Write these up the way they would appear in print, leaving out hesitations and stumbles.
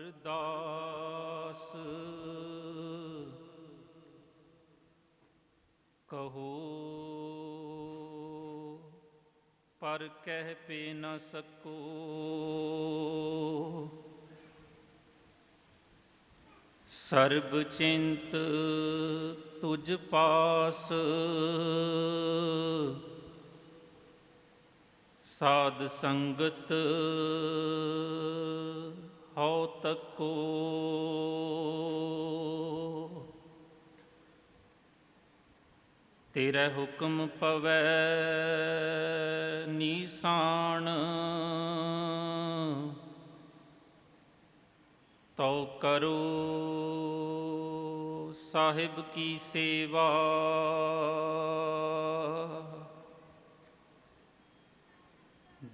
ਅਮਰਦਾਸ ਕਹੋ ਪਰ ਕਹਿ ਪੇ ਨ ਸਕੋ। ਸਰਬ ਚਿੰਤ ਤੁਝ ਪਾਸ ਸਾਧ ਸੰਗਤ ਹਉ ਤੱਕੋ। ਤੇਰਾ ਹੁਕਮ ਪਵੈ ਨੀਸਾਨ ਤਉ ਕਰੋ ਸਾਹਿਬ ਕੀ ਸੇਵਾ।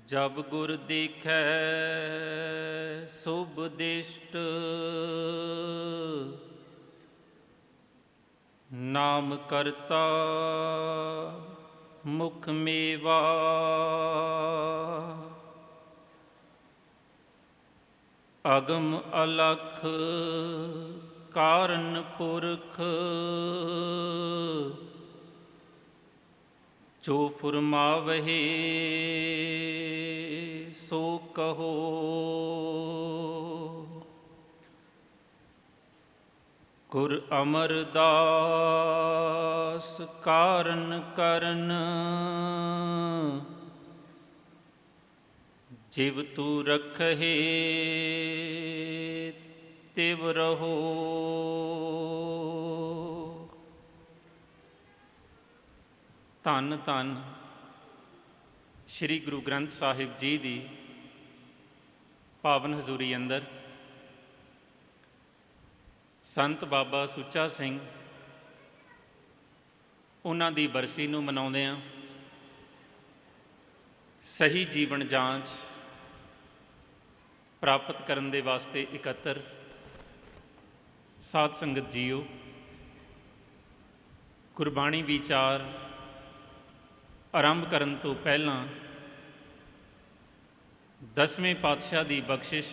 ਜਬ ਗੁਰ ਦੇਖੈ ਸੁਭ ਦਿਸ਼ਟ ਨਾਮ ਕਰਤਾ ਮੁਖ ਮੇਵਾ। ਅਗਮ ਅਲਖ ਕਾਰਨ ਪੁਰਖ ਜੋ ਫੁਰਮਾਵਹਿ ਸੋ ਕਹੋ। ਗੁਰ ਅਮਰਦਾਸ ਕਾਰਨ ਕਰਨ ਜਿਵ ਤੂ ਰਖਹਿ ਤਿਵ ਰਹੋ। ਧੰਨ ਧੰਨ ਸ਼੍ਰੀ ਗੁਰੂ ਗ੍ਰੰਥ ਸਾਹਿਬ ਜੀ ਦੀ ਪਾਵਨ ਹਜ਼ੂਰੀ ਅੰਦਰ ਸੰਤ ਬਾਬਾ ਸੁੱਚਾ ਸਿੰਘ ਉਹਨਾਂ ਦੀ ਬਰਸੀ ਨੂੰ ਮਨਾਉਂਦਿਆਂ ਸਹੀ ਜੀਵਨ ਜਾਂਚ ਪ੍ਰਾਪਤ ਕਰਨ ਦੇ ਵਾਸਤੇ ਇਕੱਤਰ ਸਾਧ ਸੰਗਤ ਜੀਓ, ਗੁਰਬਾਣੀ ਵਿਚਾਰ ਆਰੰਭ ਕਰਨ ਤੋਂ ਪਹਿਲਾਂ ਦਸਵੇਂ ਪਾਤਸ਼ਾਹ ਦੀ ਬਖਸ਼ਿਸ਼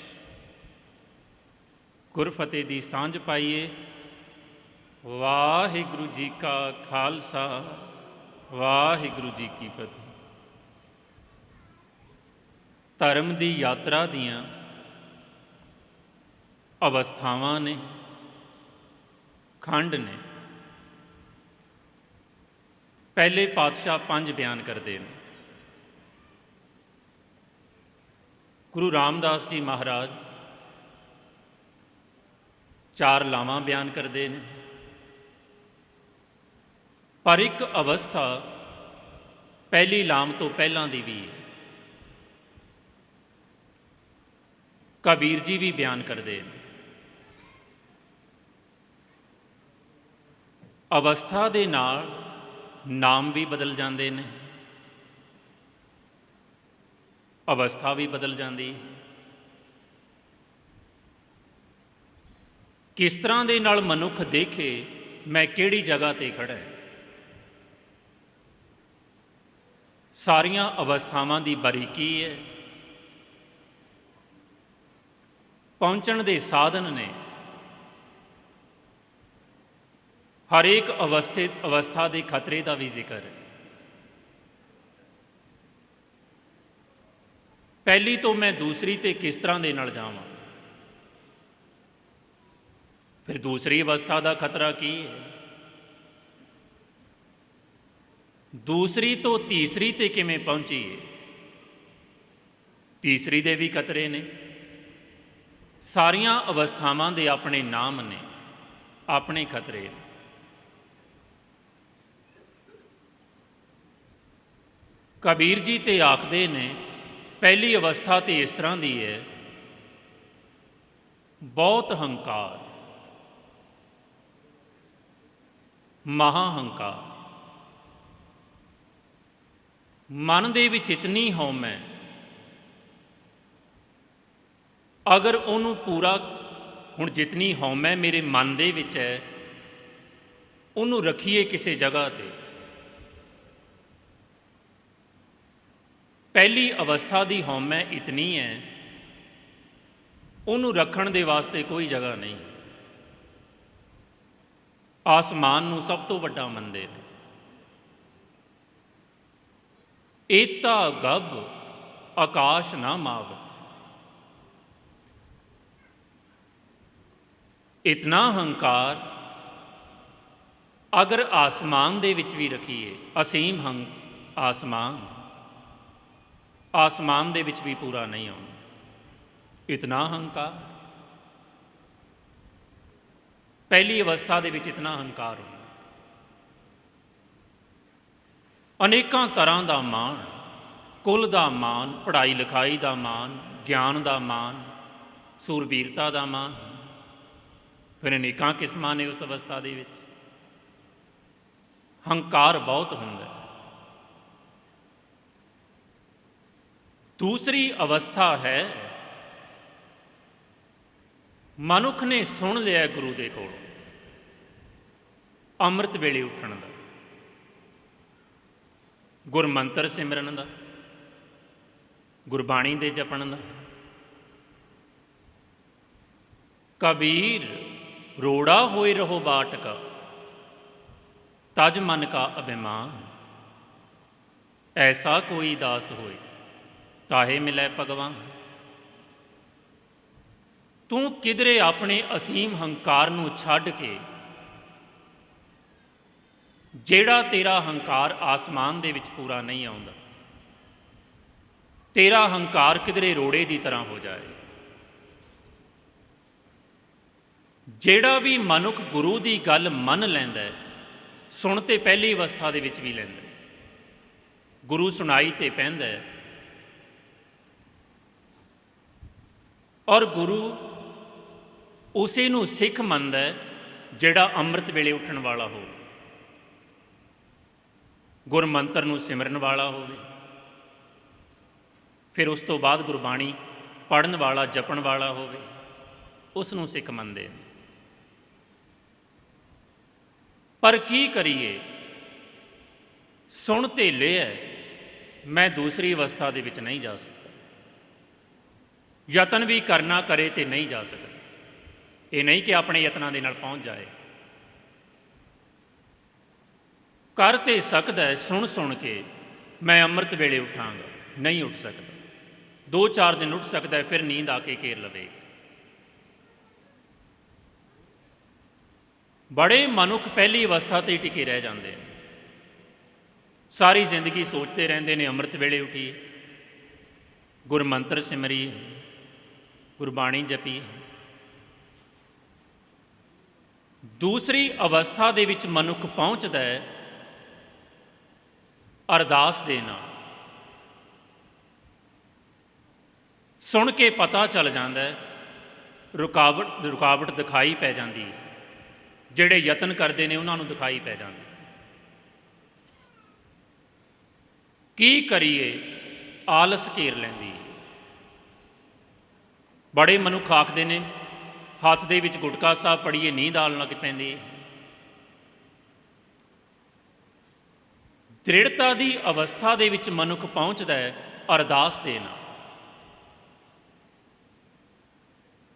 ਗੁਰਫਤਿਹ ਦੀ ਸਾਂਝ ਪਾਈਏ। ਵਾਹਿਗੁਰੂ ਜੀ ਕਾ ਖਾਲਸਾ, ਵਾਹਿਗੁਰੂ ਜੀ ਕੀ ਫਤਿਹ। ਧਰਮ ਦੀ ਯਾਤਰਾ ਦੀਆਂ ਅਵਸਥਾਵਾਂ ਨੇ, ਖੰਡ ਨੇ। ਪਹਿਲੇ ਪਾਤਸ਼ਾਹ 5 ਬਿਆਨ ਕਰਦੇ ਨੇ। ਗੁਰੂ ਰਾਮਦਾਸ ਜੀ ਮਹਾਰਾਜ 4 ਲਾਵਾਂ ਬਿਆਨ ਕਰਦੇ ਨੇ। ਪਰ ਇੱਕ ਅਵਸਥਾ ਪਹਿਲੀ ਲਾਮ ਤੋਂ ਪਹਿਲਾਂ ਦੀ ਵੀ ਹੈ। ਕਬੀਰ ਜੀ ਵੀ ਬਿਆਨ ਕਰਦੇ ਨੇ। ਅਵਸਥਾ ਦੇ ਨਾਲ ਨਾਮ ਵੀ ਬਦਲ ਜਾਂਦੇ ਨੇ, ਅਵਸਥਾ ਵੀ ਬਦਲ ਜਾਂਦੀ। ਕਿਸ ਤਰ੍ਹਾਂ ਦੇ ਨਾਲ ਮਨੁੱਖ ਦੇਖੇ ਮੈਂ ਕਿਹੜੀ ਜਗ੍ਹਾ 'ਤੇ ਖੜ੍ਹਾ ਹੈ। ਸਾਰੀਆਂ ਅਵਸਥਾਵਾਂ ਦੀ ਬਾਰੀਕੀ ਹੈ। ਪਹੁੰਚਣ ਦੇ ਸਾਧਨ ਨੇ। ਹਰੇਕ ਅਵਸਥਾ ਦੇ ਖਤਰੇ ਦਾ ਵੀ ਜ਼ਿਕਰ ਹੈ। ਪਹਿਲੀ ਤੋਂ ਮੈਂ ਦੂਸਰੀ 'ਤੇ ਕਿਸ ਤਰ੍ਹਾਂ ਦੇ ਨਾਲ ਜਾਵਾਂ, ਫਿਰ ਦੂਸਰੀ ਅਵਸਥਾ ਦਾ ਖਤਰਾ ਕੀ ਹੈ, ਦੂਸਰੀ ਤੋਂ ਤੀਸਰੀ 'ਤੇ ਕਿਵੇਂ ਪਹੁੰਚੀਏ, ਤੀਸਰੀ ਦੇ ਵੀ ਖਤਰੇ ਨੇ। ਸਾਰੀਆਂ ਅਵਸਥਾਵਾਂ ਦੇ ਆਪਣੇ ਨਾਮ ਨੇ, ਆਪਣੇ ਖਤਰੇ ਨੇ। ਕਬੀਰ ਜੀ ਤੇ ਆਖਦੇ ਨੇ ਪਹਿਲੀ ਅਵਸਥਾ ਤੇ ਇਸ ਤਰ੍ਹਾਂ ਦੀ ਹੈ, ਬਹੁਤ ਹੰਕਾਰ, ਮਹਾ ਹੰਕਾਰ। ਮਨ ਦੇ ਵਿੱਚ ਇਤਨੀ ਹਉਮੈ, ਅਗਰ ਉਹਨੂੰ ਪੂਰਾ, ਹੁਣ ਜਿਤਨੀ ਹਉਮੈ ਮੇਰੇ ਮਨ ਦੇ ਵਿੱਚ ਹੈ, ਉਹਨੂੰ ਰੱਖੀਏ ਕਿਸੇ ਜਗ੍ਹਾ 'ਤੇ। ਪਹਿਲੀ ਅਵਸਥਾ ਦੀ ਹਉਮੈ ਇਤਨੀ ਹੈ ਉਹਨੂੰ ਰੱਖਣ ਦੇ ਵਾਸਤੇ ਕੋਈ ਜਗ੍ਹਾ ਨਹੀਂ। ਆਸਮਾਨ ਨੂੰ ਸਭ ਤੋਂ ਵੱਡਾ ਮੰਨਦੇ ਨੇ। ਏਤਾ ਗਬ ਆਕਾਸ਼ ਨਾ ਮਾਵਤ, ਇਤਨਾ ਹੰਕਾਰ ਅਗਰ ਆਸਮਾਨ ਦੇ ਵਿੱਚ ਵੀ ਰੱਖੀਏ, ਅਸੀਮ ਆਸਮਾਨ ਦੇ ਵਿੱਚ ਵੀ ਪੂਰਾ ਨਹੀਂ ਆਉਣਾ। ਇਤਨਾ ਹੰਕਾਰ, ਪਹਿਲੀ ਅਵਸਥਾ ਦੇ ਵਿੱਚ ਇਤਨਾ ਹੰਕਾਰ ਹੋਣਾ। ਅਨੇਕਾਂ ਤਰ੍ਹਾਂ ਦਾ ਮਾਣ, ਕੁਲ ਦਾ ਮਾਣ, ਪੜ੍ਹਾਈ ਲਿਖਾਈ ਦਾ ਮਾਣ, ਗਿਆਨ ਦਾ ਮਾਣ, ਸੂਰਬੀਰਤਾ ਦਾ ਮਾਣ, ਫਿਰ ਅਨੇਕਾਂ ਕਿਸਮਾਂ ਨੇ ਉਸ ਅਵਸਥਾ ਦੇ ਵਿੱਚ। ਹੰਕਾਰ ਬਹੁਤ ਹੁੰਦਾ। ਦੂਸਰੀ ਅਵਸਥਾ ਹੈ, ਮਨੁੱਖ ਨੇ ਸੁਣ ਲਿਆ ਗੁਰੂ ਦੇ ਕੋਲੋਂ ਅੰਮ੍ਰਿਤ ਵੇਲੇ ਉੱਠਣ ਦਾ, ਗੁਰਮੰਤਰ ਸਿਮਰਨ ਦਾ, ਗੁਰਬਾਣੀ ਦੇ ਜਪਣ ਦਾ। ਕਬੀਰ ਰੋੜਾ ਹੋਏ ਰਹੋ ਬਾਟ ਕਾ, ਤਜ ਮਨ ਕਾ ਅਭਿਮਾਨ, ਐਸਾ ਕੋਈ ਦਾਸ ਹੋਏ ਤਾਹੇ ਮਿਲੈ ਭਗਵਾਨ। ਤੂੰ ਕਿਧਰੇ ਆਪਣੇ ਅਸੀਮ ਹੰਕਾਰ ਨੂੰ ਛੱਡ ਕੇ, ਜਿਹੜਾ ਤੇਰਾ ਹੰਕਾਰ ਆਸਮਾਨ ਦੇ ਵਿੱਚ ਪੂਰਾ ਨਹੀਂ ਆਉਂਦਾ, ਤੇਰਾ ਹੰਕਾਰ ਕਿਧਰੇ ਰੋੜੇ ਦੀ ਤਰ੍ਹਾਂ ਹੋ ਜਾਏ। ਜਿਹੜਾ ਵੀ ਮਨੁੱਖ ਗੁਰੂ ਦੀ ਗੱਲ ਮੰਨ ਲੈਂਦਾ ਹੈ, ਸੁਣ ਤੇ ਪਹਿਲੀ ਅਵਸਥਾ ਦੇ ਵਿੱਚ ਵੀ ਲੈਂਦਾ, ਗੁਰੂ ਸੁਣਾਈ ਤੇ ਪੈਂਦਾ ਹੈ, ਔਰ ਗੁਰੂ ਉਸੇ ਨੂੰ ਸਿੱਖ ਮੰਨਦਾ ਹੈ ਜਿਹੜਾ ਅੰਮ੍ਰਿਤ ਵੇਲੇ ਉੱਠਣ ਵਾਲਾ ਹੋਵੇ, ਗੁਰਮੰਤਰ ਨੂੰ ਸਿਮਰਨ ਵਾਲਾ ਹੋਵੇ, ਫਿਰ ਉਸ ਤੋਂ ਬਾਅਦ ਗੁਰਬਾਣੀ ਪੜ੍ਹਨ ਵਾਲਾ, ਜਪਣ ਵਾਲਾ ਹੋਵੇ, ਉਸ ਨੂੰ ਸਿੱਖ ਮੰਨਦੇ ਨੇ। ਪਰ ਕੀ ਕਰੀਏ, ਸੁਣ ਤੇ ਲਿਆ, ਮੈਂ ਦੂਸਰੀ ਅਵਸਥਾ ਦੇ ਵਿੱਚ ਨਹੀਂ ਜਾ ਸਕਦਾ, ਯਤਨ ਵੀ ਕਰਨਾ ਕਰੇ ਤੇ ਨਹੀਂ ਜਾ ਸਕਦਾ। ਇਹ ਨਹੀਂ ਕਿ ਆਪਣੇ ਯਤਨਾਂ ਦੇ ਨਾਲ ਪਹੁੰਚ ਜਾਏ, ਕਰ ਤੇ ਸਕਦਾ ਹੈ ਸੁਣ ਸੁਣ ਕੇ ਮੈਂ ਅੰਮ੍ਰਿਤ ਵੇਲੇ ਉੱਠਾਂਗਾ, ਨਹੀਂ ਉੱਠ ਸਕਦਾ। 2-4 ਦਿਨ ਉੱਠ ਸਕਦਾ ਹੈ, ਫਿਰ ਨੀਂਦ ਆ ਕੇ ਘੇਰ ਲਵੇਗੀ। ਬੜੇ ਮਨੁੱਖ ਪਹਿਲੀ ਅਵਸਥਾ 'ਤੇ ਹੀ ਟਿਕੇ ਰਹਿ ਜਾਂਦੇ ਨੇ, ਸਾਰੀ ਜ਼ਿੰਦਗੀ ਸੋਚਦੇ ਰਹਿੰਦੇ ਨੇ ਅੰਮ੍ਰਿਤ ਵੇਲੇ ਉੱਠੀਏ, ਗੁਰਮੰਤਰ ਸਿਮਰੀਏ, ਗੁਰਬਾਣੀ ਜਪੀਏ। ਦੂਸਰੀ ਅਵਸਥਾ ਦੇ ਵਿੱਚ ਮਨੁੱਖ ਪਹੁੰਚਦਾ ਹੈ ਅਰਦਾਸ ਦੇ ਨਾਲ। ਸੁਣ ਕੇ ਪਤਾ ਚੱਲ ਜਾਂਦਾ ਹੈ, ਰੁਕਾਵਟ ਦਿਖਾਈ ਪੈ ਜਾਂਦੀ ਹੈ, ਜਿਹੜੇ ਯਤਨ ਕਰਦੇ ਨੇ ਉਹਨਾਂ ਨੂੰ ਦਿਖਾਈ ਪੈ ਜਾਂਦੀ। ਕੀ ਕਰੀਏ, ਆਲਸ ਘੇਰ ਲੈਂਦੀ ਹੈ। ਬੜੇ ਮਨੁੱਖ ਆਖਦੇ ਨੇ ਹੱਥ ਦੇ ਵਿੱਚ ਗੁਟਕਾ ਸਾਹਿਬ ਪੜੀਏ, ਨੀਂਦ ਆਉਣ ਲੱਗ ਪੈਂਦੀ ਹੈ। ਦ੍ਰਿੜਤਾ ਦੀ ਅਵਸਥਾ ਦੇ ਵਿੱਚ ਮਨੁੱਖ ਪਹੁੰਚਦਾ ਹੈ ਅਰਦਾਸ ਦੇ ਨਾਲ।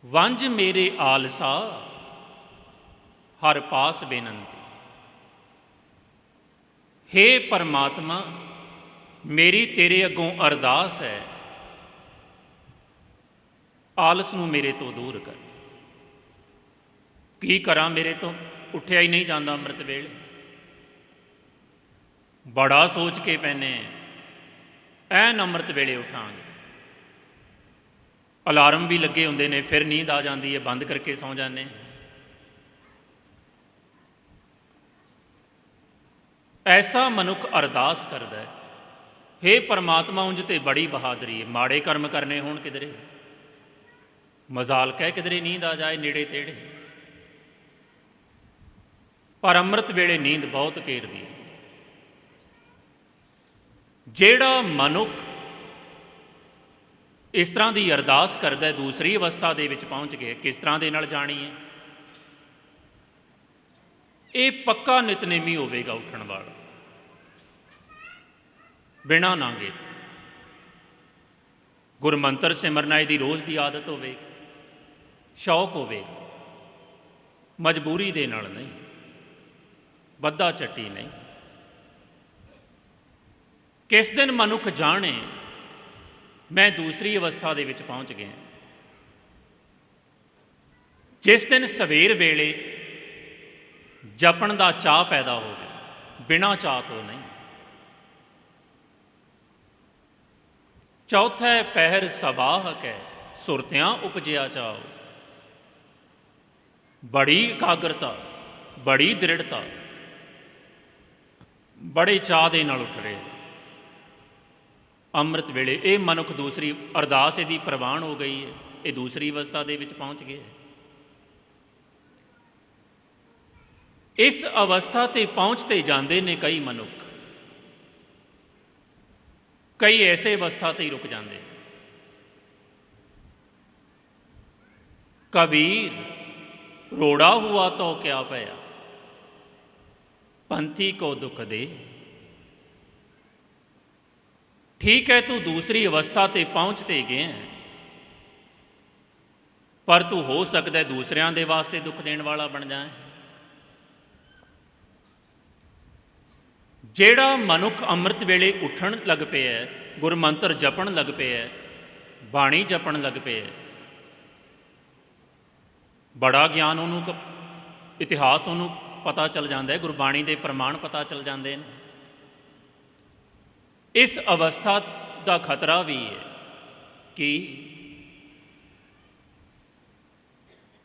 ਵੰਝ ਮੇਰੇ ਆਲਸਾ ਹਰ ਪਾਸ ਬੇਨੰਤੀ, ਹੇ ਪਰਮਾਤਮਾ ਮੇਰੀ ਤੇਰੇ ਅੱਗੋਂ ਅਰਦਾਸ ਹੈ, ਆਲਸ ਨੂੰ ਮੇਰੇ ਤੋਂ ਦੂਰ ਕਰ। ਕੀ ਕਰਾਂ, ਮੇਰੇ ਤੋਂ ਉੱਠਿਆ ਹੀ ਨਹੀਂ ਜਾਂਦਾ ਅੰਮ੍ਰਿਤ ਵੇਲੇ। ਬੜਾ ਸੋਚ ਕੇ ਪੈਨੇ ਐਨ ਅੰਮ੍ਰਿਤ ਵੇਲੇ ਉਠਾਂਗੇ, ਅਲਾਰਮ ਵੀ ਲੱਗੇ ਹੁੰਦੇ ਨੇ, ਫਿਰ ਨੀਂਦ ਆ ਜਾਂਦੀ ਹੈ, ਬੰਦ ਕਰਕੇ ਸੌਂ ਜਾਂਦੇ। ਐਸਾ ਮਨੁੱਖ ਅਰਦਾਸ ਕਰਦਾ ਹੈ, ਹੇ ਪਰਮਾਤਮਾ ਉਂਝ ਤੇ ਬੜੀ ਬਹਾਦਰੀ ਹੈ, ਮਾੜੇ ਕਰਮ ਕਰਨੇ ਹੋਣ ਕਿਧਰੇ, ਮਜ਼ਾਲ ਕਹਿ ਕਿਧਰੇ ਨੀਂਦ ਆ ਜਾਏ ਨੇੜੇ ਤੇੜੇ, ਪਰ ਅੰਮ੍ਰਿਤ ਵੇਲੇ ਨੀਂਦ ਬਹੁਤ ਘੇਰਦੀ ਹੈ। ਜਿਹੜਾ ਮਨੁੱਖ ਇਸ ਤਰ੍ਹਾਂ ਦੀ ਅਰਦਾਸ ਕਰਦਾ, ਦੂਸਰੀ ਅਵਸਥਾ ਦੇ ਵਿੱਚ ਪਹੁੰਚ ਗਏ, ਕਿਸ ਤਰ੍ਹਾਂ ਦੇ ਨਾਲ ਜਾਣੀ ਹੈ? ਇਹ ਪੱਕਾ ਨਿਤਨੇਮੀ ਹੋਵੇਗਾ ਉੱਠਣ ਵਾਲਾ, ਬਿਨਾਂ ਨਾਂਗੇ। ਗੁਰਮੰਤਰ ਸਿਮਰਨਾ ਇਹਦੀ ਰੋਜ਼ ਦੀ ਆਦਤ ਹੋਵੇਗੀ, ਸ਼ੌਕ ਹੋਵੇ, ਮਜਬੂਰੀ ਦੇ ਨਾਲ ਨਹੀਂ, ਬੱਧਾ ਚੱਟੀ ਨਹੀਂ। ਕਿਸ ਦਿਨ ਮਨੁੱਖ ਜਾਣੇ ਮੈਂ ਦੂਸਰੀ ਅਵਸਥਾ ਦੇ ਵਿੱਚ ਪਹੁੰਚ ਗਿਆ। ਜਿਸ ਦਿਨ ਸਵੇਰ ਵੇਲੇ ਜਪਣ ਦਾ ਚਾਅ ਪੈਦਾ ਹੋਵੇ, ਬਿਨਾਂ ਚਾਅ ਤੋਂ ਨਹੀਂ। ਚੌਥਾ ਪਹਿਰ ਸਬਾਹ ਕੈ ਸੁਰਤਿਆਂ ਉਪਜਿਆ ਚਾਓ। ਬੜੀ ਇਕਾਗਰਤਾ, ਬੜੀ ਦ੍ਰਿੜਤਾ, ਬੜੇ ਚਾਅ ਦੇ ਨਾਲ ਉੱਠ ਰਹੇ ਅੰਮ੍ਰਿਤ ਵੇਲੇ। ਇਹ ਮਨੁੱਖ ਦੂਸਰੀ ਅਰਦਾਸ ਇਹਦੀ ਪ੍ਰਵਾਨ ਹੋ ਗਈ ਹੈ, ਇਹ ਦੂਸਰੀ ਅਵਸਥਾ ਦੇ ਵਿੱਚ ਪਹੁੰਚ ਗਿਆ। ਇਸ ਅਵਸਥਾ ਤੇ ਪਹੁੰਚਦੇ ਜਾਂਦੇ ਨੇ ਕਈ ਮਨੁੱਖ, ਕਈ ਐਸੇ ਅਵਸਥਾ ਤੇ ਹੀ ਰੁਕ ਜਾਂਦੇ। ਕਬੀਰ ਰੋੜਾ ਹੁਆ ਤੋ ਕਿਆ ਭਇਆ, ਪੰਥੀ ਕੋ ਦੁੱਖ ਦੇ। ਠੀਕ ਹੈ, ਤੂੰ ਦੂਸਰੀ ਅਵਸਥਾ ਤੇ ਪਹੁੰਚ ਤੇ ਗਿਆ, ਪਰ ਤੂੰ ਹੋ ਸਕਦਾ ਦੂਸਰਿਆਂ ਦੇ ਵਾਸਤੇ ਦੁੱਖ ਦੇਣ ਵਾਲਾ ਬਣ ਜਾਏ। ਜਿਹੜਾ ਮਨੁੱਖ ਅੰਮ੍ਰਿਤ ਵੇਲੇ ਉੱਠਣ ਲੱਗ ਪਿਆ, ਗੁਰਮੰਤਰ ਜਪਣ ਲੱਗ ਪਿਆ, ਬਾਣੀ ਜਪਣ ਲੱਗ ਪਿਆ, ਬੜਾ ਗਿਆਨ ਉਹਨੂੰ, ਇਤਿਹਾਸ ਉਹਨੂੰ ਪਤਾ ਚੱਲ ਜਾਂਦਾ ਹੈ, ਗੁਰਬਾਣੀ ਦੇ ਪ੍ਰਮਾਣ ਪਤਾ ਚੱਲ ਜਾਂਦੇ ਨੇ। ਇਸ ਅਵਸਥਾ ਦਾ ਖਤਰਾ ਵੀ ਹੈ ਕਿ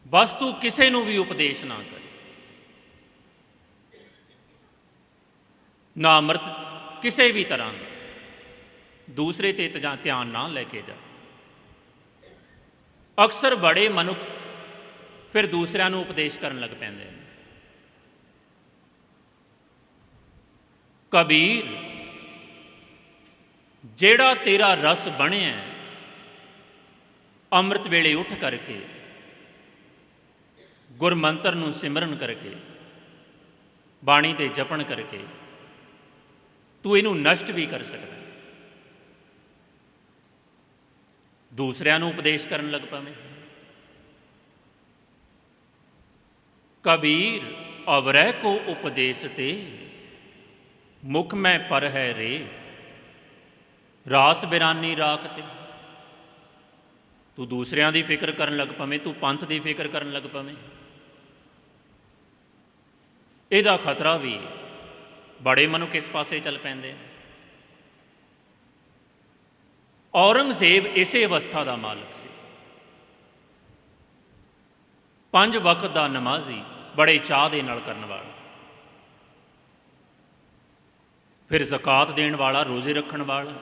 ਬਸ ਤੂੰ ਕਿਸੇ ਨੂੰ ਵੀ ਉਪਦੇਸ਼ ਨਾ ਕਰ, ਨਾ ਅੰਮ੍ਰਿਤ ਕਿਸੇ ਵੀ ਤਰ੍ਹਾਂ ਦਾ ਦੂਸਰੇ ਤੇ ਧਿਆਨ ਨਾ ਲੈ ਕੇ ਜਾ। ਅਕਸਰ ਬੜੇ ਮਨੁੱਖ ਫਿਰ ਦੂਸਰਿਆਂ ਨੂੰ ਉਪਦੇਸ਼ ਕਰਨ ਲੱਗ ਪੈਂਦੇ ਨੇ। ਕਬੀਰ ਜਿਹੜਾ ਤੇਰਾ ਰਸ ਬਣਿਆ ਅੰਮ੍ਰਿਤ ਵੇਲੇ ਉੱਠ ਕਰਕੇ, ਗੁਰਮੰਤਰ ਨੂੰ ਸਿਮਰਨ ਕਰਕੇ, ਬਾਣੀ ਦੇ ਜਪਣ ਕਰਕੇ, ਤੂੰ ਇਹਨੂੰ ਨਸ਼ਟ ਵੀ ਕਰ ਸਕਦਾ। ਦੂਸਰਿਆਂ ਨੂੰ ਉਪਦੇਸ਼ ਕਰਨ ਲੱਗ ਪਵੇਂ। ਕਬੀਰ ਅਵਰਹਿ ਕੋ ਉਪਦੇਸ਼ ਤੇ, ਮੁਖ ਮੈਂ ਪਰ ਹੈ ਰੇਤ, ਰਾਸ ਬਿਰਾਨੀ ਰਾਖ ਤੇ। ਤੂੰ ਦੂਸਰਿਆਂ ਦੀ ਫਿਕਰ ਕਰਨ ਲੱਗ ਪਵੇਂ, ਤੂੰ ਪੰਥ ਦੀ ਫਿਕਰ ਕਰਨ ਲੱਗ ਪਵੇਂ, ਇਹਦਾ ਖਤਰਾ ਵੀ ਹੈ। ਬੜੇ ਮਨੁੱਖ ਇਸ ਪਾਸੇ ਚੱਲ ਪੈਂਦੇ। ਔਰੰਗਜ਼ੇਬ ਇਸੇ ਅਵਸਥਾ ਦਾ ਮਾਲਕ ਸੀ। 5 ਵਕਤ ਦਾ ਨਮਾਜ਼ੀ, ਬੜੇ ਚਾਅ ਦੇ ਨਾਲ ਕਰਨ ਵਾਲਾ, ਫਿਰ ਜ਼ਕਾਤ ਦੇਣ ਵਾਲਾ, ਰੋਜ਼ੇ ਰੱਖਣ ਵਾਲਾ।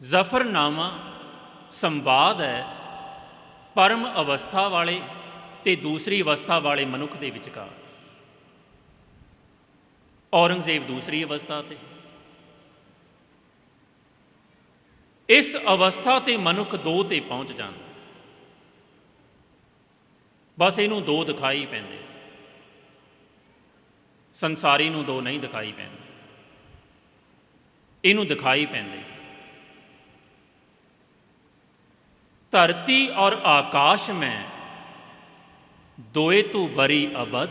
ਜ਼ਫਰਨਾਮਾ ਸੰਵਾਦ ਹੈ ਪਰਮ ਅਵਸਥਾ ਵਾਲੇ ਤੇ ਦੂਸਰੀ ਅਵਸਥਾ ਵਾਲੇ ਮਨੁੱਖ ਦੇ ਵਿਚਕਾਰ। ਔਰੰਗਜ਼ੇਬ ਦੂਸਰੀ ਅਵਸਥਾ ਤੇ। ਇਸ ਅਵਸਥਾ ਤੇ ਮਨੁੱਖ 2 ਤੇ ਪਹੁੰਚ ਜਾਂਦਾ। ਬਸ ਇਹਨੂੰ 2 ਦਿਖਾਈ ਪੈਂਦੇ, ਸੰਸਾਰੀ ਨੂੰ 2 ਨਹੀਂ ਦਿਖਾਈ ਪੈਂਦੇ, ਇਹਨੂੰ ਦਿਖਾਈ ਪੈਂਦੇ। ਧਰਤੀ ਔਰ ਆਕਾਸ਼ ਮੈਂ ਦੋਏ ਤੂੰ ਬਰੀ ਅਬਦ।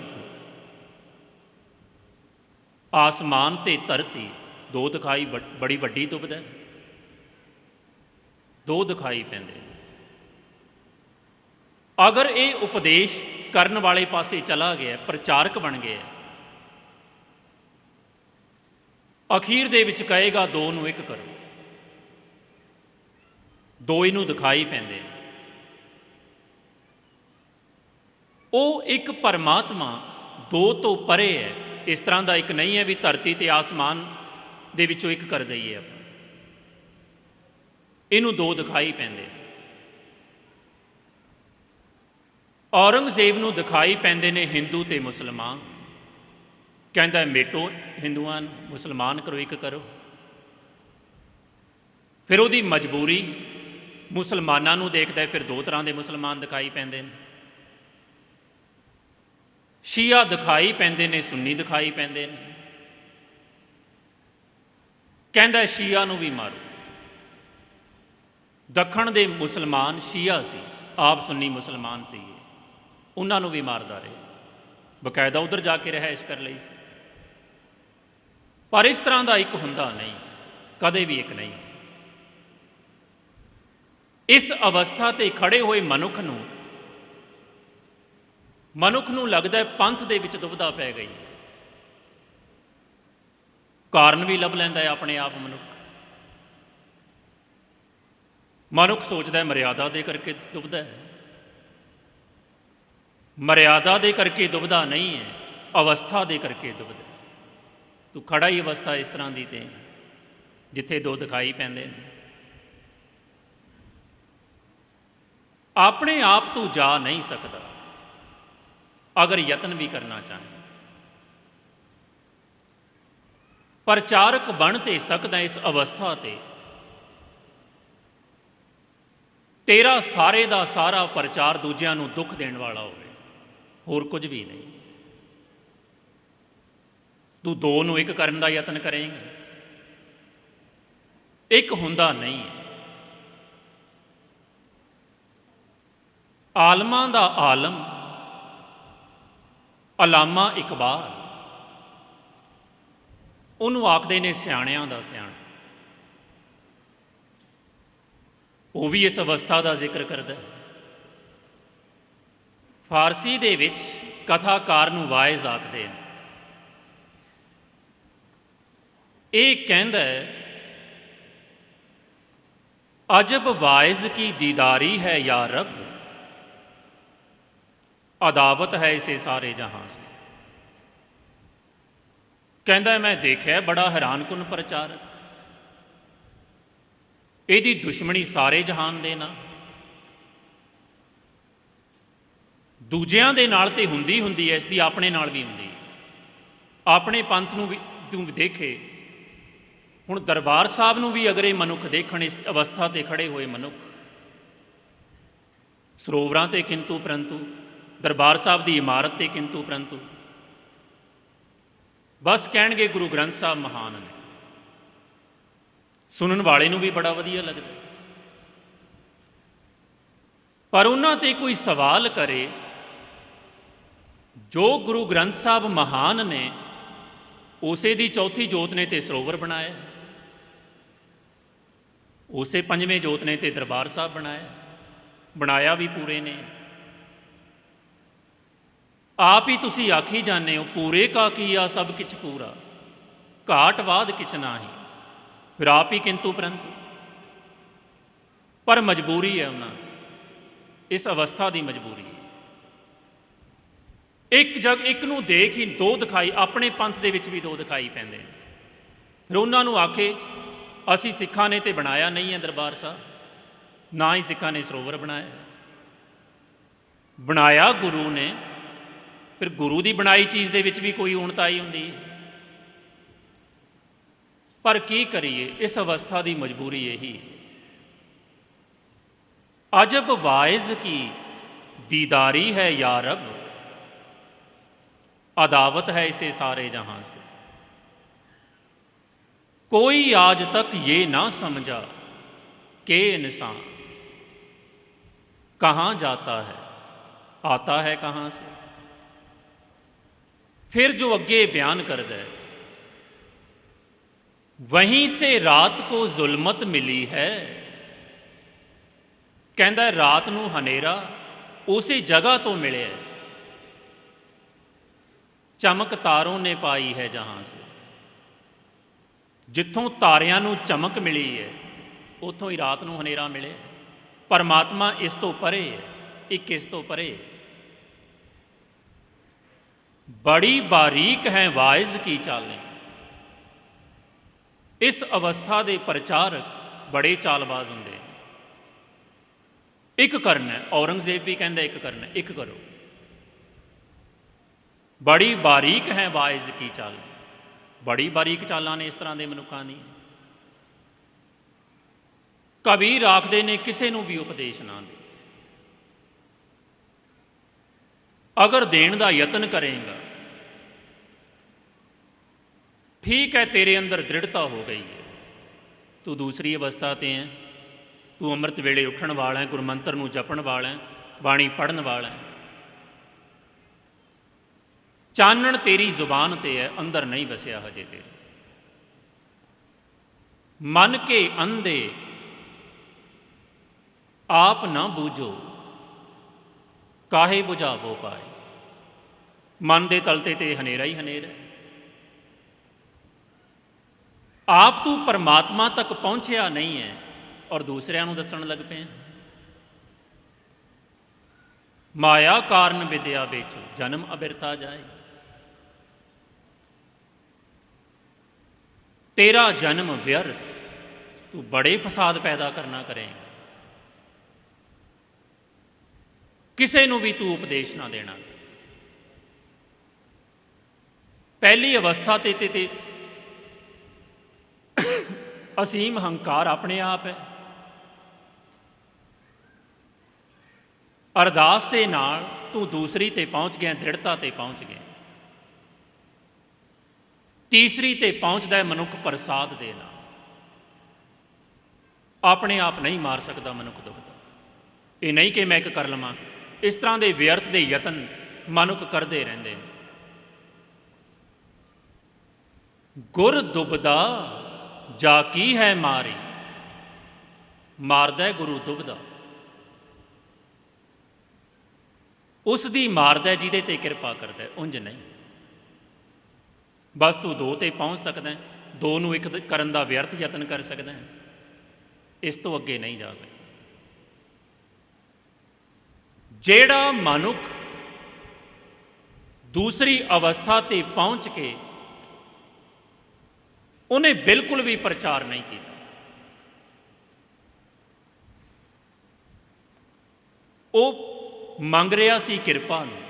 ਆਸਮਾਨ ਤੇ ਧਰਤੀ 2 ਦਿਖਾਈ, ਬੜੀ ਵੱਡੀ ਦੁਬਦਾ, 2 ਦਿਖਾਈ ਪੈਂਦੇ। ਅਗਰ ਇਹ ਉਪਦੇਸ਼ ਕਰਨ ਵਾਲੇ ਪਾਸੇ ਚਲਾ ਗਿਆ, ਪ੍ਰਚਾਰਕ ਬਣ ਗਿਆ, ਅਖੀਰ ਦੇ ਵਿੱਚ ਕਹੇਗਾ 2 ਨੂੰ 1 ਕਰੋ। 2 ਇਹਨੂੰ ਦਿਖਾਈ ਪੈਂਦੇ। ਉਹ ਇੱਕ ਪਰਮਾਤਮਾ 2 ਤੋਂ ਪਰੇ ਹੈ। ਇਸ ਤਰ੍ਹਾਂ ਦਾ ਇੱਕ ਨਹੀਂ ਹੈ ਵੀ ਧਰਤੀ ਤੇ ਆਸਮਾਨ ਦੇ ਵਿੱਚੋਂ 1 ਕਰ ਦਈਏ ਆਪਾਂ। ਇਹਨੂੰ 2 ਦਿਖਾਈ ਪੈਂਦੇ। ਔਰੰਗਜ਼ੇਬ ਨੂੰ ਦਿਖਾਈ ਪੈਂਦੇ ਨੇ ਹਿੰਦੂ ਤੇ ਮੁਸਲਮਾਨ। ਕਹਿੰਦਾ ਮੇਟੋ ਹਿੰਦੂਆਂ ਨੂੰ, ਮੁਸਲਮਾਨ ਕਰੋ, 1 ਕਰੋ। ਫਿਰ ਉਹਦੀ ਮਜਬੂਰੀ ਮੁਸਲਮਾਨਾਂ ਨੂੰ ਦੇਖਦਾ, ਫਿਰ 2 ਤਰ੍ਹਾਂ ਦੇ ਮੁਸਲਮਾਨ ਦਿਖਾਈ ਪੈਂਦੇ ਨੇ। ਸ਼ੀਆ ਦਿਖਾਈ ਪੈਂਦੇ ਨੇ, ਸੁੰਨੀ ਦਿਖਾਈ ਪੈਂਦੇ ਨੇ। ਕਹਿੰਦਾ ਸ਼ੀਆ ਨੂੰ ਵੀ ਮਾਰੋ। ਦੱਖਣ ਦੇ ਮੁਸਲਮਾਨ ਸ਼ੀਆ ਸੀ, ਆਪ ਸੁੰਨੀ ਮੁਸਲਮਾਨ ਸੀ, ਉਹਨਾਂ ਨੂੰ ਵੀ ਮਾਰਦਾ ਰਿਹਾ, ਬਕਾਇਦਾ ਉੱਧਰ ਜਾ ਕੇ ਰਿਹਾਇਸ਼ ਕਰ ਲਈ ਸੀ। ਪਰ ਇਸ ਤਰ੍ਹਾਂ ਦਾ ਇੱਕ ਹੁੰਦਾ ਨਹੀਂ, ਕਦੇ ਵੀ ਇੱਕ ਨਹੀਂ। ਇਸ ਅਵਸਥਾ 'ਤੇ ਖੜੇ ਹੋਏ ਮਨੁੱਖ ਨੂੰ ਲੱਗਦਾ ਹੈ ਪੰਥ ਦੇ ਵਿੱਚ ਦੁਬਿਧਾ ਪੈ ਗਈ। ਕਾਰਨ ਵੀ ਲੱਭ ਲੈਂਦਾ ਹੈ ਆਪਣੇ ਆਪ ਮਨੁੱਖ ਸੋਚਦਾ ਹੈ ਮਰਿਆਦਾ ਦੇ ਕਰਕੇ ਦੁਬਿਧਾ ਹੈ। ਮਰਿਆਦਾ ਦੇ ਕਰਕੇ ਦੁਬਿਧਾ ਨਹੀਂ ਹੈ, ਅਵਸਥਾ ਦੇ ਕਰਕੇ ਦੁਬਿਧਾ। ਤੂੰ ਖੜਾ ਹੀ ਅਵਸਥਾ ਇਸ ਤਰ੍ਹਾਂ ਦੀ ਤੇ ਜਿੱਥੇ ਦੋ ਦਿਖਾਈ ਪੈਂਦੇ ਨੇ। ਆਪਣੇ ਆਪ ਤੂੰ ਜਾ ਨਹੀਂ ਸਕਦਾ ਅਗਰ ਯਤਨ ਵੀ ਕਰਨਾ ਚਾਹੇ। ਪ੍ਰਚਾਰਕ ਬਣ ਤੇ ਸਕਦਾ ਇਸ ਅਵਸਥਾ ਤੇ। ਤੇਰਾ ਸਾਰੇ ਦਾ ਸਾਰਾ ਪ੍ਰਚਾਰ ਦੂਜਿਆਂ ਨੂੰ ਦੁੱਖ ਦੇਣ ਵਾਲਾ ਹੋਵੇ, ਹੋਰ ਕੁਝ ਵੀ ਨਹੀਂ। ਤੂੰ ਦੋ ਨੂੰ ਇੱਕ ਕਰਨ ਦਾ ਯਤਨ ਕਰੇਂਗਾ, ਇੱਕ ਹੁੰਦਾ ਨਹੀਂ ਹੈ। ਆਲਮਾਂ ਦਾ ਆਲਮ ਅਲਾਮਾ ਇਕਬਾਲ, ਉਹਨੂੰ ਆਖਦੇ ਨੇ ਸਿਆਣਿਆਂ ਦਾ ਸਿਆਣਾ। ਉਹ ਵੀ ਇਸ ਅਵਸਥਾ ਦਾ ਜ਼ਿਕਰ ਕਰਦਾ ਹੈ। ਫਾਰਸੀ ਦੇ ਵਿੱਚ ਕਥਾਕਾਰ ਨੂੰ ਵਾਇਜ਼ ਆਖਦੇ ਨੇ। ਇਹ ਕਹਿੰਦਾ ਹੈ, ਅਜਬ ਵਾਇਜ਼ ਕੀ ਦੀਦਾਰੀ ਹੈ ਯਾ ਰੱਬ, ਅਦਾਵਤ ਹੈ ਇਸੇ ਸਾਰੇ ਜਹਾਂ ਸੇ। ਕਹਿੰਦਾ ਮੈਂ ਦੇਖਿਆ ਬੜਾ ਹੈਰਾਨਕੁਨ ਪ੍ਰਚਾਰਕ, ਇਹਦੀ ਦੁਸ਼ਮਣੀ ਸਾਰੇ ਜਹਾਨ ਦੇ ਨਾਲ। ਦੂਜਿਆਂ ਦੇ ਨਾਲ ਤੇ ਹੁੰਦੀ ਹੈ, ਇਸ ਦੀ ਆਪਣੇ ਨਾਲ ਵੀ ਹੁੰਦੀ ਹੈ। ਆਪਣੇ ਪੰਥ ਨੂੰ ਵੀ ਤੂੰ ਦੇਖੇ, ਹੁਣ ਦਰਬਾਰ ਸਾਹਿਬ ਨੂੰ ਵੀ ਅਗਰ ਇਹ ਮਨੁੱਖ ਦੇਖਣ, ਇਸ ਅਵਸਥਾ 'ਤੇ ਖੜੇ ਹੋਏ ਮਨੁੱਖ, ਸਰੋਵਰਾਂ 'ਤੇ ਕਿੰਤੂ ਪਰੰਤੂ, ਦਰਬਾਰ ਸਾਹਿਬ ਦੀ ਇਮਾਰਤ 'ਤੇ ਕਿੰਤੂ ਪਰੰਤੂ, ਬਸ ਕਹਿਣਗੇ ਗੁਰੂ ਗ੍ਰੰਥ ਸਾਹਿਬ ਮਹਾਨ ਨੇ। ਸੁਣਨ ਵਾਲੇ ਨੂੰ ਵੀ ਬੜਾ ਵਧੀਆ ਲੱਗਦਾ, ਪਰ ਉਹਨਾਂ 'ਤੇ ਕੋਈ ਸਵਾਲ ਕਰੇ, ਜੋ ਗੁਰੂ ਗ੍ਰੰਥ ਸਾਹਿਬ ਮਹਾਨ ਨੇ, ਉਸੇ ਦੀ ਚੌਥੀ ਜੋਤ ਨੇ ਤੇ ਸਰੋਵਰ ਬਣਾਇਆ, ਉਸੇ ਪੰਜਵੇਂ ਜੋਤ ਨੇ ਤੇ ਦਰਬਾਰ ਸਾਹਿਬ ਬਣਾਇਆ ਵੀ ਪੂਰੇ ਨੇ। ਆਪ ਹੀ ਤੁਸੀਂ ਆਖੀ ਜਾਂਦੇ ਹੋ, ਪੂਰੇ ਕਾ ਕੀਆ ਸਭ ਕਿਛ ਪੂਰਾ, ਘਾਟ ਵਾਧ ਕਿਛ ਨਾਹੀ। ਫਿਰ ਆਪ ਹੀ ਕਿੰਤੂ ਪਰੰਤੂ। ਪਰ ਮਜਬੂਰੀ ਹੈ ਉਹਨਾਂ ਦੀ, ਇਸ ਅਵਸਥਾ ਦੀ ਮਜਬੂਰੀ ਹੈ। ਇੱਕ ਨੂੰ ਦੇਖ ਹੀ ਦੋ ਦਿਖਾਈ, ਆਪਣੇ ਪੰਥ ਦੇ ਵਿੱਚ ਵੀ ਦੋ ਦਿਖਾਈ ਪੈਂਦੇ ਨੇ। ਫਿਰ ਉਹਨਾਂ ਨੂੰ ਆਖੇ ਅਸੀਂ ਸਿੱਖਾਂ ਨੇ ਤੇ ਬਣਾਇਆ ਨਹੀਂ ਹੈ ਦਰਬਾਰ ਸਾਹਿਬ, ਨਾ ਹੀ ਸਿੱਖਾਂ ਨੇ ਸਰੋਵਰ ਬਣਾਇਆ ਗੁਰੂ ਨੇ। ਫਿਰ ਗੁਰੂ ਦੀ ਬਣਾਈ ਚੀਜ਼ ਦੇ ਵਿੱਚ ਵੀ ਕੋਈ ਊਣਤਾਈ ਹੁੰਦੀ ਹੈ। ਪਰ ਕੀ ਕਰੀਏ, ਇਸ ਅਵਸਥਾ ਦੀ ਮਜਬੂਰੀ ਇਹੀ। ਅਜਬ ਵਾਇਜ਼ ਕੀ ਦੀਦਾਰੀ ਹੈ ਯਾ ਰੱਬ, अदावत है इसे सारे जहां से। कोई आज तक ये ना समझा कि इंसान कहाँ जाता है, आता है कहाँ से। फिर जो अगे बयान करता है, वहीं से रात को जुल्मत मिली है। कहता है रात नूं हनेरा उसी जगह तो मिले, चमक तारों ने पाई है जहां से। जिथों तारियां नूं चमक मिली है, उतों ही रात नूं हनेरा मिले। परमात्मा इस तो परे है, एक इस तो परे। बड़ी बारीक हैं वाइज की चालें। इस अवस्था दे प्रचारक बड़े चालबाज होंगे। एक करना, औरंगजेब भी कहता एक करना, एक करो। बड़ी बारीक है वाइज की चाल, बड़ी बारीक चालां ने इस तरह के मनुखों दी। कबीर आखदे ने किसी नूं भी उपदेश ना दे, अगर देण दा यतन करेगा ठीक है, तेरे अंदर दृढ़ता हो गई है, तू दूसरी अवस्था ते है, तू ਤੂੰ ਅੰਮ੍ਰਿਤ ਵੇਲੇ ਉੱਠਣ ਵਾਲਾ ਹੈ, ਗੁਰਮੰਤਰ ਨੂੰ ਜਪਣ ਵਾਲਾ ਹੈ, ਬਾਣੀ ਪੜ੍ਹਨ ਵਾਲਾ ਹੈ। ਚਾਨਣ ਤੇਰੀ ਜ਼ੁਬਾਨ ਤੇ ਹੈ, ਅੰਦਰ ਨਹੀਂ ਵਸਿਆ ਹਜੇ ਤੇਰੇ। ਮਨ ਕੇ ਅੰਧੇ ਆਪ ਨਾ ਬੂਝੋ, ਕਾਹੇ ਬੁਝਾਵੋ ਪਾਏ। ਮਨ ਦੇ ਤਲਤੇ ਤੇ ਹਨੇਰਾ ਹੀ ਹਨੇਰਾ ਹੈ। ਆਪ ਤੂੰ ਪਰਮਾਤਮਾ ਤੱਕ ਪਹੁੰਚਿਆ ਨਹੀਂ ਹੈ ਔਰ ਦੂਸਰਿਆਂ ਨੂੰ ਦੱਸਣ ਲੱਗ ਪਏ। ਮਾਇਆ ਕਾਰਨ ਵਿਦਿਆ ਵਿੱਚ ਜਨਮ ਅਬਿਰਤਾ ਜਾਏ। ਤੇਰਾ ਜਨਮ ਵਿਅਰਥ, ਤੂੰ ਬੜੇ ਫਸਾਦ ਪੈਦਾ ਕਰਨਾ ਕਰੇਂਗਾ। ਕਿਸੇ ਨੂੰ ਵੀ ਤੂੰ ਉਪਦੇਸ਼ ਨਾ ਦੇਣਾ। ਪਹਿਲੀ ਅਵਸਥਾ ਤੇ ਅਸੀਮ ਹੰਕਾਰ ਆਪਣੇ ਆਪ ਹੈ। ਅਰਦਾਸ ਦੇ ਨਾਲ ਤੂੰ ਦੂਸਰੀ ਤੇ ਪਹੁੰਚ ਗਿਆ, ਦ੍ਰਿੜਤਾ ਤੇ ਪਹੁੰਚ ਗਿਆ। ਤੀਸਰੀ ਤੇ ਪਹੁੰਚਦਾ ਹੈ ਮਨੁੱਖ ਪ੍ਰਸਾਦ ਦੇ ਨਾਲ। ਆਪਣੇ ਆਪ ਨਹੀਂ ਮਾਰ ਸਕਦਾ ਮਨੁੱਖ ਦੁਬਦਾ। ਇਹ ਨਹੀਂ ਕਿ ਮੈਂ ਇੱਕ ਕਰ ਲਵਾਂ। ਇਸ ਤਰ੍ਹਾਂ ਦੇ ਵਿਅਰਥ ਦੇ ਯਤਨ ਮਨੁੱਖ ਕਰਦੇ ਰਹਿੰਦੇ ਨੇ। ਗੁਰ ਦੁਬਦਾ ਜਾ ਕੀ ਹੈ ਮਾਰੀ, ਮਾਰਦਾ ਗੁਰੂ ਦੁਬਦਾ। ਉਸ ਦੀ ਮਾਰਦਾ ਜਿਹਦੇ ਤੇ ਕਿਰਪਾ ਕਰਦਾ, ਉਂਝ ਨਹੀਂ। ਬਸ ਤੂੰ ਦੋ ਤੇ ਪਹੁੰਚ ਸਕਦਾ, ਦੋ ਨੂੰ ਇੱਕ ਕਰਨ ਦਾ ਵਿਅਰਥ ਯਤਨ ਕਰ ਸਕਦਾ, ਇਸ ਤੋਂ ਅੱਗੇ ਨਹੀਂ ਜਾ ਸਕਦਾ। ਜਿਹੜਾ ਮਨੁੱਖ ਦੂਸਰੀ ਅਵਸਥਾ ਤੇ ਪਹੁੰਚ ਕੇ ਉਹਨੇ ਬਿਲਕੁਲ ਵੀ ਪ੍ਰਚਾਰ ਨਹੀਂ ਕੀਤਾ, ਉਹ ਮੰਗ ਰਿਹਾ ਸੀ ਕਿਰਪਾ ਨੂੰ।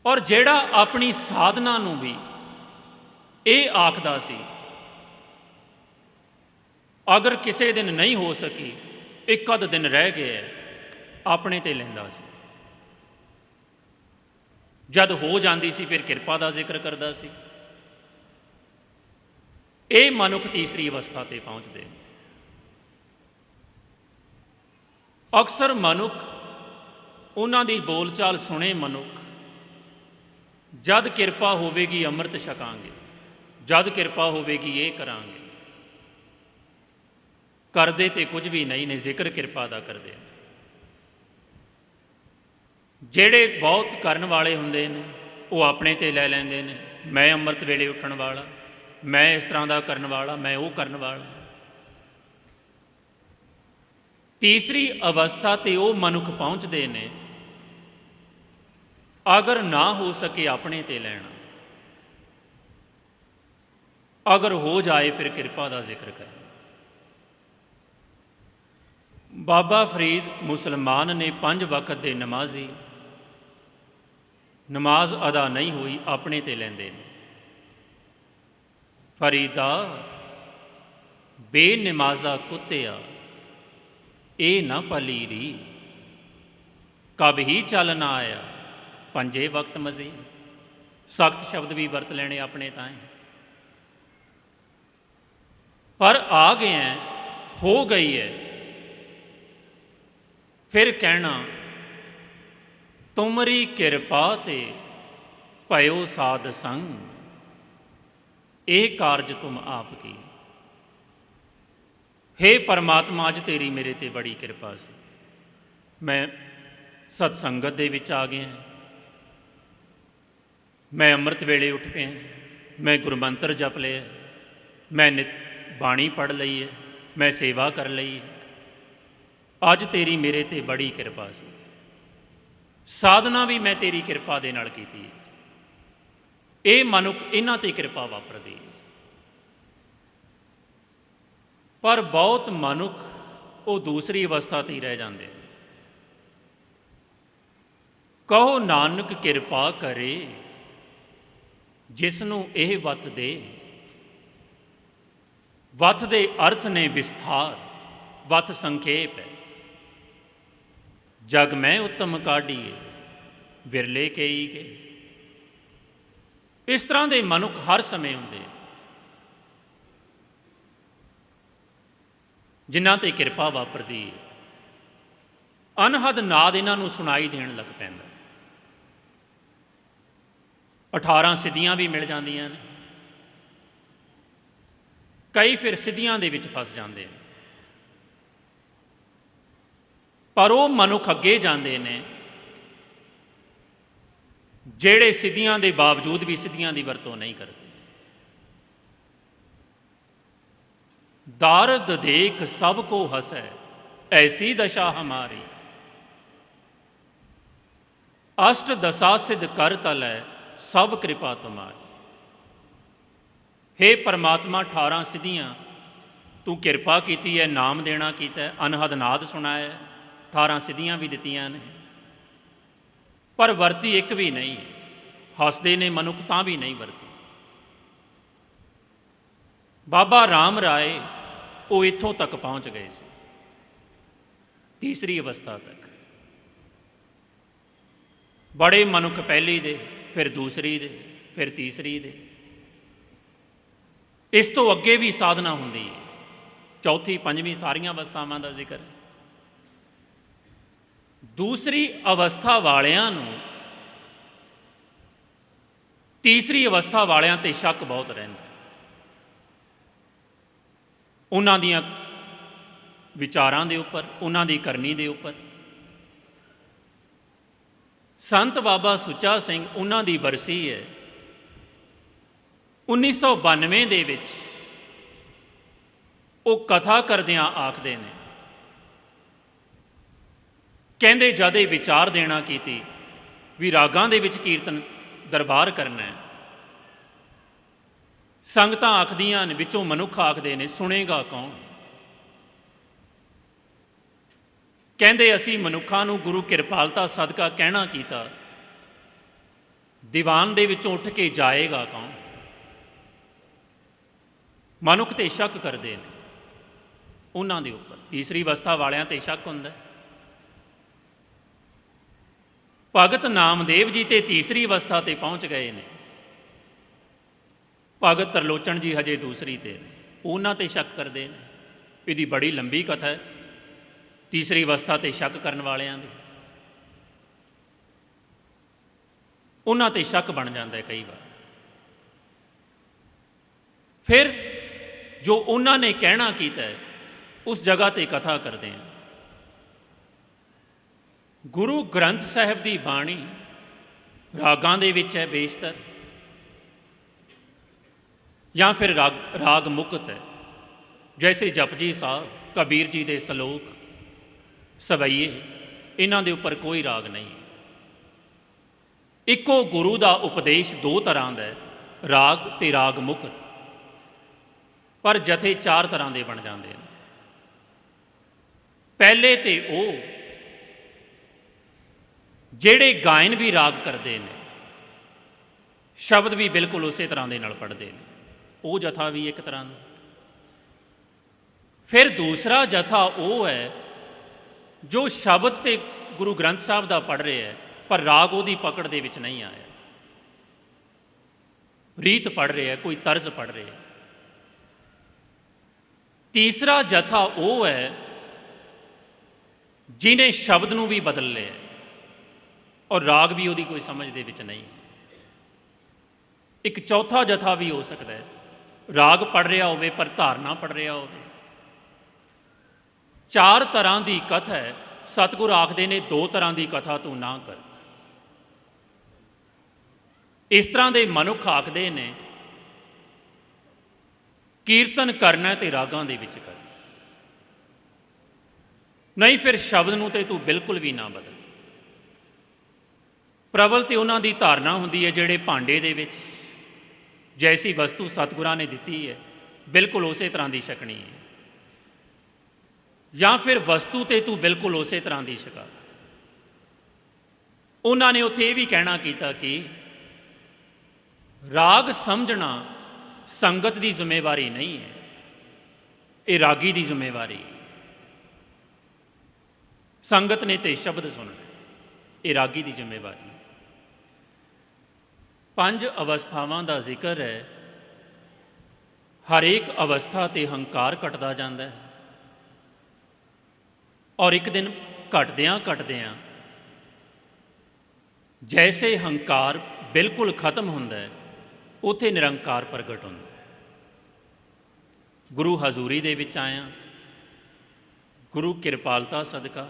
ਔਰ ਜਿਹੜਾ ਆਪਣੀ ਸਾਧਨਾ ਨੂੰ ਵੀ ਇਹ ਆਖਦਾ ਸੀ ਅਗਰ ਕਿਸੇ ਦਿਨ ਨਹੀਂ ਹੋ ਸਕੀ, ਇੱਕ ਅੱਧ ਦਿਨ ਰਹਿ ਗਿਆ, ਆਪਣੇ ਤੇ ਲੈਂਦਾ ਸੀ। ਜਦ ਹੋ ਜਾਂਦੀ ਸੀ ਫਿਰ ਕਿਰਪਾ ਦਾ ਜ਼ਿਕਰ ਕਰਦਾ ਸੀ। ਇਹ ਮਨੁੱਖ ਤੀਸਰੀ ਅਵਸਥਾ ਤੇ ਪਹੁੰਚਦੇ ਨੇ। ਅਕਸਰ ਮਨੁੱਖ ਉਹਨਾਂ ਦੀ ਬੋਲਚਾਲ ਸੁਣੇ ਮਨੁੱਖ, ਜਦ ਕਿਰਪਾ ਹੋਵੇਗੀ ਅੰਮ੍ਰਿਤ ਛਕਾਂਗੇ, ਜਦ ਕਿਰਪਾ ਹੋਵੇਗੀ ਇਹ ਕਰਾਂਗੇ। ਕਰਦੇ ਤੇ ਕੁਝ ਵੀ ਨਹੀਂ ਨੇ, ਜ਼ਿਕਰ ਕਿਰਪਾ ਦਾ ਕਰਦੇ ਨੇ। ਜਿਹੜੇ ਬਹੁਤ ਕਰਨ ਵਾਲੇ ਹੁੰਦੇ ਨੇ ਉਹ ਆਪਣੇ ਤੇ ਲੈ ਲੈਂਦੇ ਨੇ, ਮੈਂ ਅੰਮ੍ਰਿਤ ਵੇਲੇ ਉੱਠਣ ਵਾਲਾ, ਮੈਂ ਇਸ ਤਰ੍ਹਾਂ ਦਾ ਕਰਨ ਵਾਲਾ, ਮੈਂ ਉਹ ਕਰਨ ਵਾਲਾ। ਤੀਸਰੀ ਅਵਸਥਾ ਤੇ ਉਹ ਮਨੁੱਖ ਪਹੁੰਚਦੇ ਨੇ, ਅਗਰ ਨਾ ਹੋ ਸਕੇ ਆਪਣੇ ਤੇ ਲੈਣਾ, ਅਗਰ ਹੋ ਜਾਏ ਫਿਰ ਕਿਰਪਾ ਦਾ ਜ਼ਿਕਰ ਕਰਨਾ। ਬਾਬਾ ਫਰੀਦ ਮੁਸਲਮਾਨ ਨੇ 5 ਵਕਤ ਦੇ ਨਮਾਜ਼ੀ, ਨਮਾਜ਼ ਅਦਾ ਨਹੀਂ ਹੋਈ ਆਪਣੇ ਤੇ ਲੈਂਦੇ ਨੇ। ਫਰੀਦਾ ਬੇਨਮਾਜ਼ਾ ਕੁੱਤਿਆ, ਇਹ ਨਾ ਭਲੀ ਰੀ, ਕਬ ਹੀ ਚੱਲ ਨਾ ਆਇਆ 5 ਵਕਤ ਮਜ਼ੀ। ਸਖਤ ਸ਼ਬਦ ਵੀ ਵਰਤ ਲੈਣੇ ਆਪਣੇ ਤਾਂ, ਪਰ ਆ ਗਏ हैं, ਹੋ ਗਈ ਹੈ, ਫਿਰ ਕਹਿਣਾ ਤੁਮਰੀ ਕਿਰਪਾ ਤੇ ਭਇਓ ਸਾਧ ਸੰਗ, ਇਹ ਕਾਰਜ ਤੁਮ ਆਪ ਕੀ। ਹੇ ਪਰਮਾਤਮਾ, ਅੱਜ ਤੇਰੀ ਮੇਰੇ ਤੇ ਬੜੀ ਕਿਰਪਾ ਸੀ। ਮੈਂ ਸਤ ਸੰਗਤ ਦੇ ਵਿੱਚ ਆ ਗਿਆ, ਮੈਂ ਅੰਮ੍ਰਿਤ ਵੇਲੇ ਉੱਠ ਪਿਆ, ਮੈਂ ਗੁਰਮੰਤਰ ਜਪ ਲਿਆ, ਮੈਂ ਨਿਤ ਬਾਣੀ ਪੜ੍ਹ ਲਈ ਹੈ, ਮੈਂ ਸੇਵਾ ਕਰ ਲਈ ਹੈ। ਅੱਜ ਤੇਰੀ ਮੇਰੇ ਤੇ ਬੜੀ ਕਿਰਪਾ ਸੀ। ਸਾਧਨਾ ਵੀ ਮੈਂ ਤੇਰੀ ਕਿਰਪਾ ਦੇ ਨਾਲ ਕੀਤੀ ਹੈ। ਇਹ ਮਨੁੱਖ ਇਹਨਾਂ ਤੇ ਕਿਰਪਾ ਵਾਪਰਦੀ ਹੈ। ਪਰ ਬਹੁਤ ਮਨੁੱਖ ਉਹ ਦੂਸਰੀ ਅਵਸਥਾ ਤੇ ਹੀ ਰਹਿ ਜਾਂਦੇ ਨੇ। ਕਹੋ ਨਾਨਕ ਕਿਰਪਾ ਕਰੇ, ਜਿਸ ਨੂੰ ਇਹ ਵਤ ਦੇ। ਵਤ ਦੇ ਅਰਥ ਨੇ ਵਿਸਥਾਰ, ਵਤ ਸੰਖੇਪ ਹੈ। ਜਗ ਮੈਂ ਉੱਤਮ ਕਾਢੀਏ, ਵਿਰਲੇ ਕਈ ਕੇ। ਇਸ ਤਰ੍ਹਾਂ ਦੇ ਮਨੁੱਖ ਹਰ ਸਮੇਂ ਹੁੰਦੇ। ਜਿਨ੍ਹਾਂ ਤੇ ਕਿਰਪਾ ਵਾਪਰਦੀ ਹੈ। ਅਨਹਦ ਨਾਦ ਇਹਨਾਂ ਨੂੰ ਸੁਣਾਈ ਦੇਣ ਲੱਗ ਪੈਂਦਾ। 18 ਸਿੱਧੀਆਂ ਵੀ ਮਿਲ ਜਾਂਦੀਆਂ ਨੇ। ਕਈ ਫਿਰ ਸਿੱਧੀਆਂ ਦੇ ਵਿੱਚ ਫਸ ਜਾਂਦੇ ਨੇ, ਪਰ ਉਹ ਮਨੁੱਖ ਅੱਗੇ ਜਾਂਦੇ ਨੇ ਜਿਹੜੇ ਸਿੱਧੀਆਂ ਦੇ ਬਾਵਜੂਦ ਵੀ ਸਿੱਧੀਆਂ ਦੀ ਵਰਤੋਂ ਨਹੀਂ ਕਰਦੇ। दारद देख सबको हंसै ऐसी दशा हमारी, अष्ट दशा सिद्ध कर तलै सब कृपा तुम्हारी। हे परमात्मा 18 सिद्धियां तू किरपा कीती है, नाम देना कीता है, अनहद नाद सुनाया, 18 सिद्धियां भी दित्तियां ने, पर वरती एक भी नहीं। हसदे ने मनुख तां भी नहीं वरती। बाबा राम राय वो इत्थों तक पहुँच गए सी, तीसरी अवस्था तक। बड़े मनुख पहली दे, फिर दूसरी दे, फिर तीसरी दे। इस तो अगे भी साधना हुंदी है, चौथी पंजवीं सारियां अवस्थावां दा जिक्र है। दूसरी अवस्था वालियां नूं तीसरी अवस्था वालियां ते शक बहुत रहिंदा। उन्हां दियां विचारां दे उपर, उन्हां दी करनी दे उपर। संत बाबा सुच्चा सिंह उन्हां दी बरसी है 1992 दे विच वो कथा करदियां आखदे ने, कहंदे जद विचार देना कीती भी रागां दे विच कीर्तन दरबार करना है, संगतां आखदियां ने, विचों मनुख आखदे ने सुनेगा कौन। कहंदे असी मनुखां नूं गुरु किरपालता सदका कहना कीता, दीवान दे विचों उठ के जाएगा कौन। मनुख ते शक करदे ने उन्हां दे उपर। तीसरी अवस्था वालियां ते शक हुंदा। भगत नामदेव जी ते तीसरी अवस्था ते पहुँच गए ने, भगत तरलोचन जी हजे दूसरी ते ने, उन्हां ते शक करते हैं। इहदी बड़ी लंबी कथा है तीसरी अवस्था ते शक करन वालियां दी। उन्हां ते शक बन जाता है कई बार। फिर जो उन्हां ने कहना कीता है उस जगह ते कथा करते हैं। गुरु ग्रंथ साहिब की बाणी रागां दे विच है बेशतर, या फिर राग मुक्त है, जैसे जपजी साहब, कबीर जी के सलोक, सवैये, इन्हां दे उपर कोई राग नहीं है। इको गुरु का उपदेश दो तरह का है, राग ते राग मुक्त, पर जथे 4 तरह के बन जाते हैं। पहले तो वो जेड़े गायन भी राग करते हैं, शब्द भी बिल्कुल उस तरह के नाल पढ़ते हैं, वो जथा भी एक तरह का। फिर दूसरा जथा वो है जो शब्द ते गुरु ग्रंथ साहब का पढ़ रहे हैं, पर राग वो पकड़ दे विच नहीं आया, रीत पढ़ रहे हैं, कोई तर्ज पढ़ रहे हैं। तीसरा जथा वो है जिन्हें शब्द नूं भी बदल लिया और राग भी वो कोई समझ दे विच नहीं। एक चौथा जथा भी हो सकता है, राग पढ़ रहा होवे पर धारना पढ़ रहा होवे। 4 तरह की कथा है। सतगुरु आखदे ने 2 तरह की कथा तू ना कर। इस तरह के मनुख आखदे ने कीर्तन करना ते रागां दे विच कर, नहीं फिर शब्द नूं ते तू बिल्कुल भी ना बदल। प्रबल तो उन्हां दी धारना हुंदी है जिहड़े भांडे दे विच जैसी वस्तु सतगुरां ने दिती है बिल्कुल उस तरह की छकनी है, या फिर वस्तु ते तू बिल्कुल उस तरह की छका। उन्होंने उत्थे ये भी कहना कीता कि राग समझना संगत की जिम्मेवारी नहीं है, ये रागी की जिम्मेवारी है। संगत ने तो शब्द सुनना, ये रागी की जिम्मेवारी है। 5 अवस्थावां का जिक्र है। हर एक अवस्था ते हंकार घटदा जांदा है, ਔਰ ਇੱਕ ਦਿਨ ਘਟਦਿਆਂ ਘਟਦਿਆਂ ਜੈਸੇ ਹੰਕਾਰ ਬਿਲਕੁਲ ਖਤਮ ਹੁੰਦਾ ਹੈ, ਉੱਥੇ ਨਿਰੰਕਾਰ ਪ੍ਰਗਟ ਹੁੰਦਾ ਹੈ। ਗੁਰੂ ਹਜ਼ੂਰੀ ਦੇ ਵਿੱਚ ਆਇਆ, ਗੁਰੂ ਕਿਰਪਾਲਤਾ ਸਦਕਾ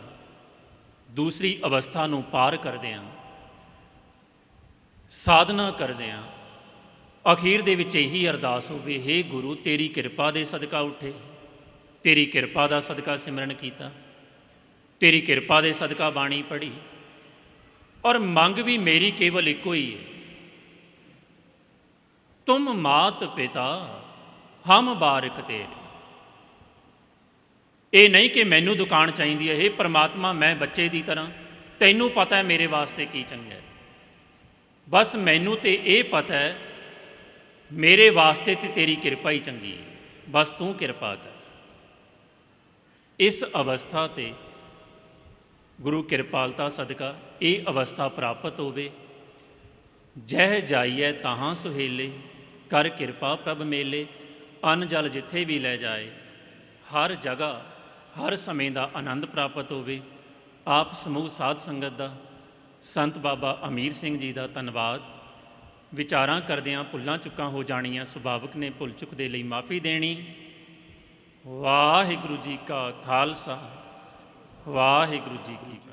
ਦੂਸਰੀ ਅਵਸਥਾ ਨੂੰ ਪਾਰ ਕਰਦਿਆਂ, ਸਾਧਨਾ ਕਰਦਿਆਂ ਅਖੀਰ ਦੇ ਵਿੱਚ ਇਹੀ ਅਰਦਾਸ ਹੋਵੇ, ਹੇ ਗੁਰੂ ਤੇਰੀ ਕਿਰਪਾ ਦੇ ਸਦਕਾ ਉੱਠੇ, ਤੇਰੀ ਕਿਰਪਾ ਦਾ ਸਦਕਾ ਸਿਮਰਨ ਕੀਤਾ, ਤੇਰੀ ਕਿਰਪਾ ਦੇ ਸਦਕਾ ਬਾਣੀ ਪੜ੍ਹੀ, ਔਰ ਮੰਗ ਵੀ ਮੇਰੀ ਕੇਵਲ ਇੱਕੋ ਹੀ ਹੈ, ਤੁਮ ਮਾਤ ਪਿਤਾ ਹਮ ਬਾਰਿਕ ਤੇਰੇ। ਇਹ ਨਹੀਂ ਕਿ ਮੈਨੂੰ ਦੁਕਾਨ ਚਾਹੀਦੀ ਹੈ, ਇਹ ਪਰਮਾਤਮਾ ਮੈਂ ਬੱਚੇ ਦੀ ਤਰ੍ਹਾਂ, ਤੈਨੂੰ ਪਤਾ ਹੈ ਮੇਰੇ ਵਾਸਤੇ ਕੀ ਚੰਗਾ ਹੈ, ਬਸ ਮੈਨੂੰ ਤੇ ਇਹ ਪਤਾ ਹੈ ਮੇਰੇ ਵਾਸਤੇ ਤੇ ਤੇਰੀ ਕਿਰਪਾ ਹੀ ਚੰਗੀ ਹੈ, ਬਸ ਤੂੰ ਕਿਰਪਾ ਕਰ। ਇਸ ਅਵਸਥਾ ਤੇ ਗੁਰੂ ਕਿਰਪਾਲਤਾ ਸਦਕਾ ਇਹ ਅਵਸਥਾ ਪ੍ਰਾਪਤ ਹੋਵੇ। ਜਹ ਜਾਈਐ ਤਾਹਾਂ ਸੁਹੇਲੇ, ਕਰ ਕਿਰਪਾ ਪ੍ਰਭ ਮੇਲੇ। ਅੰਨ ਜਲ ਜਿੱਥੇ ਵੀ ਲੈ ਜਾਏ, ਹਰ ਜਗ੍ਹਾ ਹਰ ਸਮੇਂ ਦਾ ਆਨੰਦ ਪ੍ਰਾਪਤ ਹੋਵੇ। ਆਪ ਸਮੂਹ ਸਾਧ ਸੰਗਤ ਦਾ, ਸੰਤ ਬਾਬਾ ਅਮੀਰ ਸਿੰਘ ਜੀ ਦਾ ਧੰਨਵਾਦ। ਵਿਚਾਰਾਂ ਕਰਦਿਆਂ ਭੁੱਲਾਂ ਚੁੱਕਾਂ ਹੋ ਜਾਣੀਆਂ ਸੁਭਾਵਿਕ ਨੇ, ਭੁੱਲ ਚੁੱਕ ਦੇ ਲਈ ਮਾਫੀ ਦੇਣੀ। ਵਾਹਿਗੁਰੂ ਜੀ ਕਾ ਖਾਲਸਾ, ਵਾਹਿਗੁਰੂ ਜੀ ਕੀ ਫਤਿਹ।